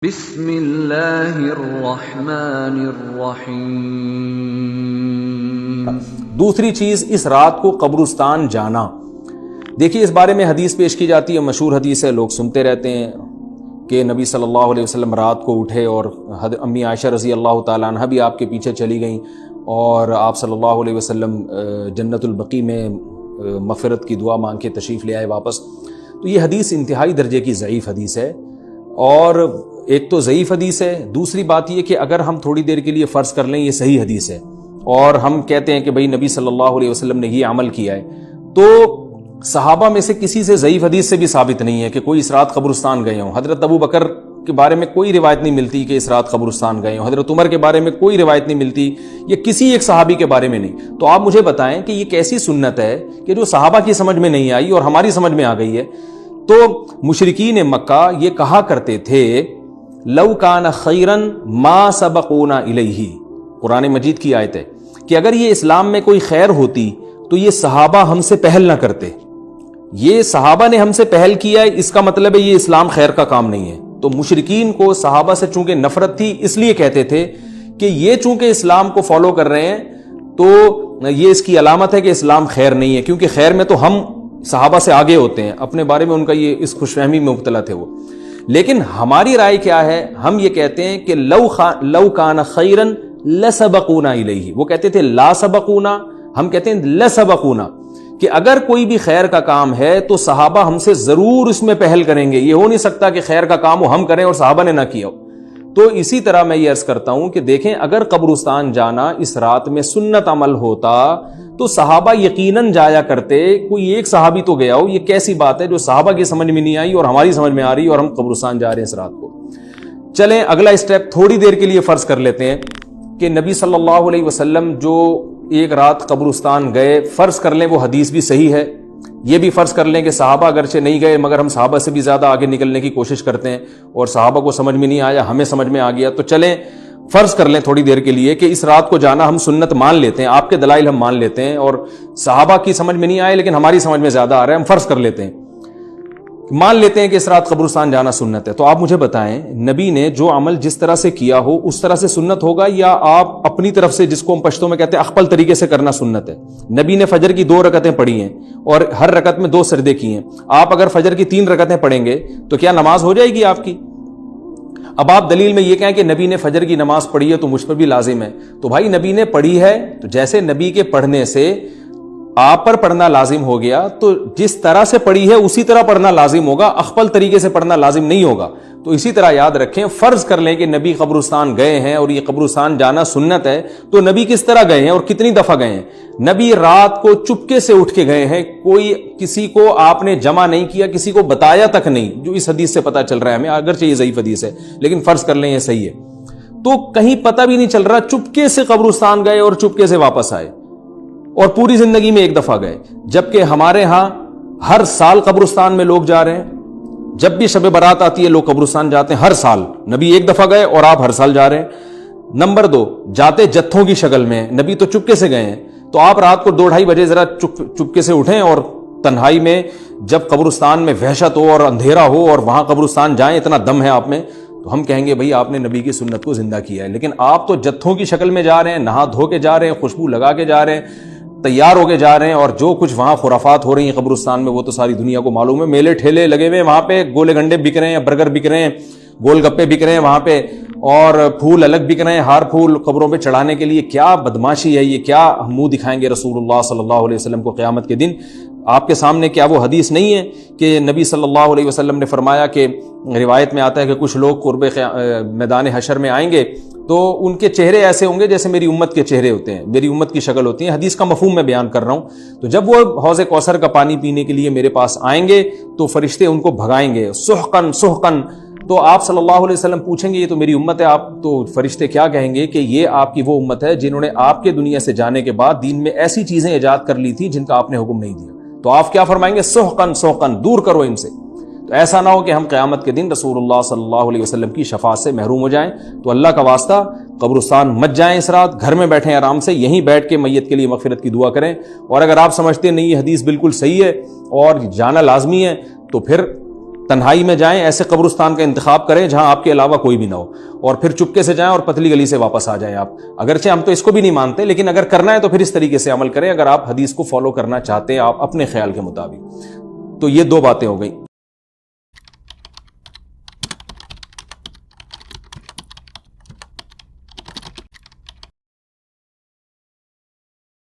بسم اللہ الرحمن الرحیم۔ دوسری چیز، اس رات کو قبرستان جانا۔ دیکھیے اس بارے میں حدیث پیش کی جاتی ہے، مشہور حدیث ہے، لوگ سنتے رہتے ہیں کہ نبی صلی اللہ علیہ وسلم رات کو اٹھے اور امی عائشہ رضی اللہ تعالیٰ عنہ بھی آپ کے پیچھے چلی گئیں اور آپ صلی اللہ علیہ وسلم جنت البقیع میں مغفرت کی دعا مانگ کے تشریف لے آئے واپس۔ تو یہ حدیث انتہائی درجے کی ضعیف حدیث ہے، اور ایک تو ضعیف حدیث ہے، دوسری بات یہ کہ اگر ہم تھوڑی دیر کے لیے فرض کر لیں یہ صحیح حدیث ہے اور ہم کہتے ہیں کہ بھئی نبی صلی اللہ علیہ وسلم نے یہ عمل کیا ہے، تو صحابہ میں سے کسی سے ضعیف حدیث سے بھی ثابت نہیں ہے کہ کوئی اس رات قبرستان گئے ہوں۔ حضرت ابو بکر کے بارے میں کوئی روایت نہیں ملتی کہ اس رات قبرستان گئے ہوں، حضرت عمر کے بارے میں کوئی روایت نہیں ملتی، یا کسی ایک صحابی کے بارے میں نہیں۔ تو آپ مجھے بتائیں کہ یہ کیسی سنت ہے کہ جو صحابہ کی سمجھ میں نہیں آئی اور ہماری سمجھ میں آ گئی ہے؟ تو مشرکین مکہ یہ کہا کرتے تھے لو کان خیرا ما سبقونا الیہ، قرآن مجید کی آیت ہے کہ اگر یہ اسلام میں کوئی خیر ہوتی تو یہ صحابہ ہم سے پہل نہ کرتے، یہ صحابہ نے ہم سے پہل کیا ہے، اس کا مطلب ہے یہ اسلام خیر کا کام نہیں ہے۔ تو مشرکین کو صحابہ سے چونکہ نفرت تھی، اس لیے کہتے تھے کہ یہ چونکہ اسلام کو فالو کر رہے ہیں تو یہ اس کی علامت ہے کہ اسلام خیر نہیں ہے، کیونکہ خیر میں تو ہم صحابہ سے آگے ہوتے ہیں، اپنے بارے میں ان کا یہ اس خوش فہمی میں مبتلا تھے وہ۔ لیکن ہماری رائے کیا ہے؟ ہم یہ کہتے ہیں کہ لو کان خیرا لسبقونا الیہ، وہ کہتے تھے لا سبقونا، ہم کہتے ہیں لسبقونا، کہ اگر کوئی بھی خیر کا کام ہے تو صحابہ ہم سے ضرور اس میں پہل کریں گے، یہ ہو نہیں سکتا کہ خیر کا کام ہم کریں اور صحابہ نے نہ کیا ہو۔ تو اسی طرح میں یہ عرض کرتا ہوں کہ دیکھیں اگر قبرستان جانا اس رات میں سنت عمل ہوتا تو صحابہ یقیناً جایا کرتے، کوئی ایک صحابی تو گیا ہو، یہ کیسی بات ہے جو صحابہ کی سمجھ میں نہیں آئی اور ہماری سمجھ میں آ رہی اور ہم قبرستان جا رہے ہیں اس رات کو۔ چلیں اگلا اسٹیپ تھوڑی دیر کے لیے فرض کر لیتے ہیں کہ نبی صلی اللہ علیہ وسلم جو ایک رات قبرستان گئے، فرض کر لیں وہ حدیث بھی صحیح ہے، یہ بھی فرض کر لیں کہ صحابہ اگرچہ نہیں گئے مگر ہم صحابہ سے بھی زیادہ آگے نکلنے کی کوشش کرتے ہیں اور صحابہ کو سمجھ میں نہیں آیا، ہمیں سمجھ میں آ گیا، تو چلیں فرض کر لیں تھوڑی دیر کے لیے کہ اس رات کو جانا ہم سنت مان لیتے ہیں، آپ کے دلائل ہم مان لیتے ہیں اور صحابہ کی سمجھ میں نہیں آئے لیکن ہماری سمجھ میں زیادہ آ رہا ہے، ہم فرض کر لیتے ہیں، مان لیتے ہیں کہ اس رات قبرستان جانا سنت ہے۔ تو آپ مجھے بتائیں نبی نے جو عمل جس طرح سے کیا ہو اس طرح سے سنت ہوگا، یا آپ اپنی طرف سے جس کو ہم پشتوں میں کہتے ہیں اخپل طریقے سے کرنا سنت ہے؟ نبی نے فجر کی 2 رکعتیں پڑھی ہیں اور ہر رکعت میں 2 سجدے کی ہیں، آپ اگر فجر کی 3 رکعتیں پڑھیں گے تو کیا نماز ہو جائے گی آپ کی؟ اب آپ دلیل میں یہ کہیں کہ نبی نے فجر کی نماز پڑھی ہے تو مجھ پر بھی لازم ہے، تو بھائی نبی نے پڑھی ہے تو جیسے نبی کے پڑھنے سے آپ پر پڑھنا لازم ہو گیا تو جس طرح سے پڑھی ہے اسی طرح پڑھنا لازم ہوگا، اخپل طریقے سے پڑھنا لازم نہیں ہوگا۔ تو اسی طرح یاد رکھیں، فرض کر لیں کہ نبی قبرستان گئے ہیں اور یہ قبرستان جانا سنت ہے، تو نبی کس طرح گئے ہیں اور کتنی دفعہ گئے ہیں؟ نبی رات کو چپکے سے اٹھ کے گئے ہیں، کوئی کسی کو آپ نے جمع نہیں کیا، کسی کو بتایا تک نہیں، جو اس حدیث سے پتہ چل رہا ہے ہمیں، اگرچہ یہ ضعیف حدیث ہے لیکن فرض کر لیں یہ صحیح ہے، تو کہیں پتہ بھی نہیں چل رہا، چپکے سے قبرستان گئے اور چپکے سے واپس آئے اور پوری زندگی میں ایک دفعہ گئے، جبکہ ہمارے ہاں ہر سال قبرستان میں لوگ جا رہے ہیں، جب بھی شب برات آتی ہے لوگ قبرستان جاتے ہیں، ہر سال۔ نبی ایک دفعہ گئے اور آپ ہر سال جا رہے ہیں۔ نمبر 2، جاتے جتھوں کی شکل میں، نبی تو چپکے سے گئے ہیں، تو آپ رات کو 2-2:30 بجے ذرا چپکے سے اٹھیں اور تنہائی میں جب قبرستان میں وحشت ہو اور اندھیرا ہو اور وہاں قبرستان جائیں، اتنا دم ہے آپ میں، تو ہم کہیں گے بھئی آپ نے نبی کی سنت کو زندہ کیا ہے۔ لیکن آپ تو جتھوں کی شکل میں جا رہے ہیں، نہا دھو کے جا رہے ہیں، خوشبو لگا کے جا رہے ہیں، تیار ہو کے جا رہے ہیں، اور جو کچھ وہاں خرافات ہو رہی ہیں قبرستان میں وہ تو ساری دنیا کو معلوم ہے، میلے ٹھیلے لگے ہوئے ہیں وہاں پہ، گولے گنڈے بک رہے ہیں، برگر بک رہے ہیں، گول گپے بک رہے ہیں وہاں پہ، اور پھول الگ بک رہے ہیں، ہار پھول قبروں پہ چڑھانے کے لیے۔ کیا بدماشی ہے یہ، کیا منہ دکھائیں گے رسول اللہ صلی اللہ علیہ وسلم کو قیامت کے دن؟ آپ کے سامنے کیا وہ حدیث نہیں ہے کہ نبی صلی اللہ علیہ وسلم نے فرمایا کہ روایت میں آتا ہے کہ کچھ لوگ قرب میدان حشر میں آئیں گے تو ان کے چہرے ایسے ہوں گے جیسے میری امت کے چہرے ہوتے ہیں، میری امت کی شکل ہوتی ہے، حدیث کا مفہوم میں بیان کر رہا ہوں۔ تو جب وہ حوض کوثر کا پانی پینے کے لیے میرے پاس آئیں گے تو فرشتے ان کو بھگائیں گے، سحقن سحقن، تو آپ صلی اللہ علیہ وسلم پوچھیں گے یہ تو میری امت ہے، آپ تو فرشتے کیا کہیں گے کہ یہ آپ کی وہ امت ہے جنہوں نے آپ کے دنیا سے جانے کے بعد دین میں ایسی چیزیں ایجاد کر لی تھی جن کا آپ نے حکم نہیں دیا۔ تو آپ کیا فرمائیں گے؟ سحقن سحقن، دور کرو ان سے۔ تو ایسا نہ ہو کہ ہم قیامت کے دن رسول اللہ صلی اللہ علیہ وسلم کی شفاعت سے محروم ہو جائیں۔ تو اللہ کا واسطہ قبرستان مت جائیں اس رات، گھر میں بیٹھیں آرام سے، یہیں بیٹھ کے میت کے لیے مغفرت کی دعا کریں۔ اور اگر آپ سمجھتے نہیں یہ حدیث بالکل صحیح ہے اور جانا لازمی ہے تو پھر تنہائی میں جائیں، ایسے قبرستان کا انتخاب کریں جہاں آپ کے علاوہ کوئی بھی نہ ہو، اور پھر چپکے سے جائیں اور پتلی گلی سے واپس آ جائیں آپ. اگرچہ ہم تو اس کو بھی نہیں مانتے، لیکن اگر کرنا ہے تو پھر اس طریقے سے عمل کریں اگر آپ حدیث کو فالو کرنا چاہتے ہیں آپ اپنے خیال کے مطابق. تو یہ دو باتیں ہو گئیں.